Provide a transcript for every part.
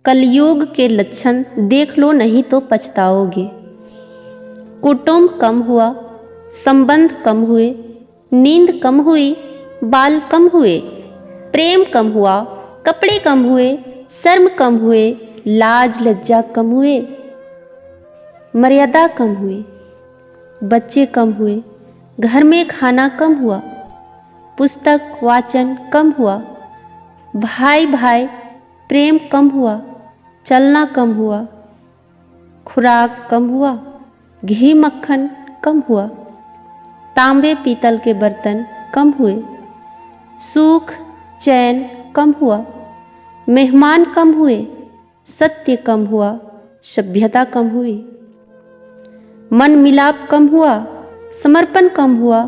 कलयुग के लक्षण देख लो नहीं तो पछताओगे। कुटुंब कम हुआ, संबंध कम हुए, नींद कम हुई, बाल कम हुए, प्रेम कम हुआ, कपड़े कम हुए, शर्म कम हुए, लाज लज्जा कम हुए, मर्यादा कम हुई, बच्चे कम हुए, घर में खाना कम हुआ, पुस्तक वाचन कम हुआ, भाई भाई प्रेम कम हुआ, चलना कम हुआ, खुराक कम हुआ, घी मक्खन कम हुआ, तांबे पीतल के बर्तन कम हुए, सुख चैन कम हुआ, मेहमान कम हुए, सत्य कम हुआ, सभ्यता कम हुई, मन मिलाप कम हुआ, समर्पण कम हुआ,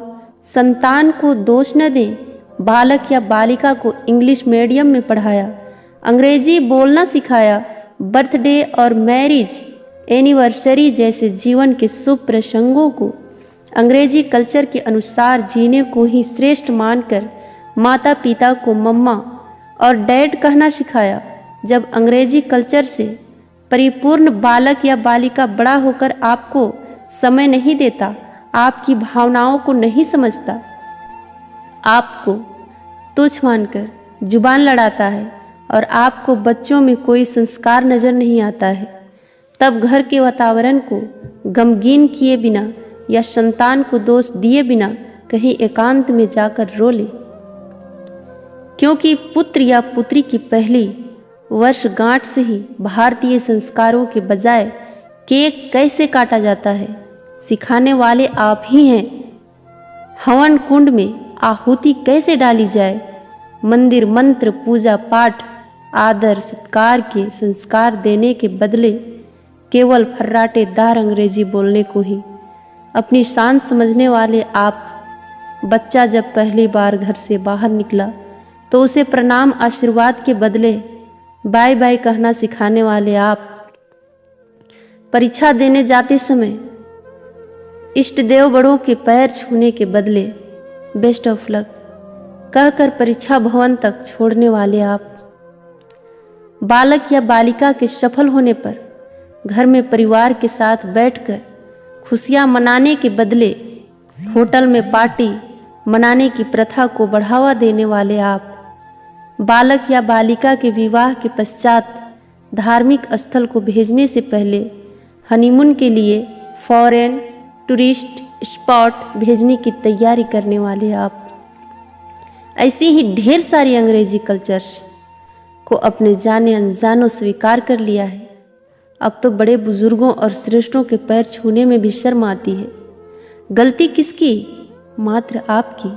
संतान को दोष न दें, बालक या बालिका को इंग्लिश मीडियम में पढ़ाया, अंग्रेजी बोलना सिखाया, बर्थडे और मैरिज एनिवर्सरी जैसे जीवन के शुभ प्रसंगों को अंग्रेजी कल्चर के अनुसार जीने को ही श्रेष्ठ मानकर माता पिता को मम्मा और डैड कहना सिखाया। जब अंग्रेजी कल्चर से परिपूर्ण बालक या बालिका बड़ा होकर आपको समय नहीं देता, आपकी भावनाओं को नहीं समझता, आपको तुच्छ मानकर जुबान लड़ाता है और आपको बच्चों में कोई संस्कार नजर नहीं आता है, तब घर के वातावरण को गमगीन किए बिना या संतान को दोष दिए बिना कहीं एकांत में जाकर रो ले। क्योंकि पुत्र या पुत्री की पहली वर्षगांठ से ही भारतीय संस्कारों के बजाय केक कैसे काटा जाता है सिखाने वाले आप ही हैं। हवन कुंड में आहुति कैसे डाली जाए, मंदिर मंत्र पूजा पाठ आदर सत्कार के संस्कार देने के बदले केवल फर्राटेदार अंग्रेजी बोलने को ही अपनी शान समझने वाले आप। बच्चा जब पहली बार घर से बाहर निकला तो उसे प्रणाम आशीर्वाद के बदले बाय बाय कहना सिखाने वाले आप। परीक्षा देने जाते समय इष्ट देव बड़ों के पैर छूने के बदले बेस्ट ऑफ लक कहकर परीक्षा भवन तक छोड़ने वाले आप। बालक या बालिका के सफल होने पर घर में परिवार के साथ बैठकर खुशियां मनाने के बदले होटल में पार्टी मनाने की प्रथा को बढ़ावा देने वाले आप। बालक या बालिका के विवाह के पश्चात धार्मिक स्थल को भेजने से पहले हनीमून के लिए फॉरेन टूरिस्ट स्पॉट भेजने की तैयारी करने वाले आप। ऐसी ही ढेर सारी अंग्रेजी कल्चर्स को अपने जाने अनजानों स्वीकार कर लिया है। अब तो बड़े बुजुर्गों और श्रेष्ठों के पैर छूने में भी शर्म आती है। गलती किसकी? मात्र आपकी,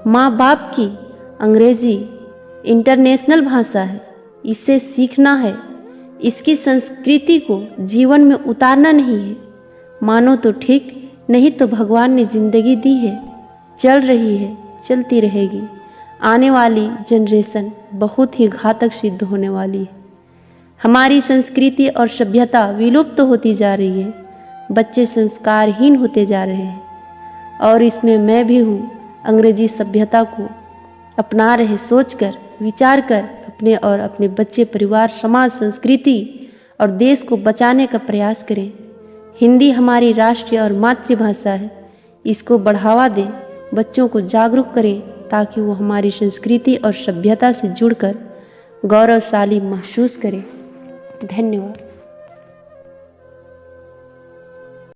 माँ बाप की। अंग्रेजी इंटरनेशनल भाषा है, इसे सीखना है, इसकी संस्कृति को जीवन में उतारना नहीं है। मानो तो ठीक, नहीं तो भगवान ने जिंदगी दी है, चल रही है, चलती रहेगी। आने वाली जनरेशन बहुत ही घातक सिद्ध होने वाली है। हमारी संस्कृति और सभ्यता विलुप्त होती जा रही है, बच्चे संस्कारहीन होते जा रहे हैं और इसमें मैं भी हूँ। अंग्रेजी सभ्यता को अपना रहे सोचकर विचार कर अपने और अपने बच्चे परिवार समाज संस्कृति और देश को बचाने का प्रयास करें। हिंदी हमारी राष्ट्रीय और मातृभाषा है, इसको बढ़ावा दें, बच्चों को जागरूक करें ताकि वो हमारी संस्कृति और सभ्यता से जुड़कर गौरवशाली महसूस करें। धन्यवाद।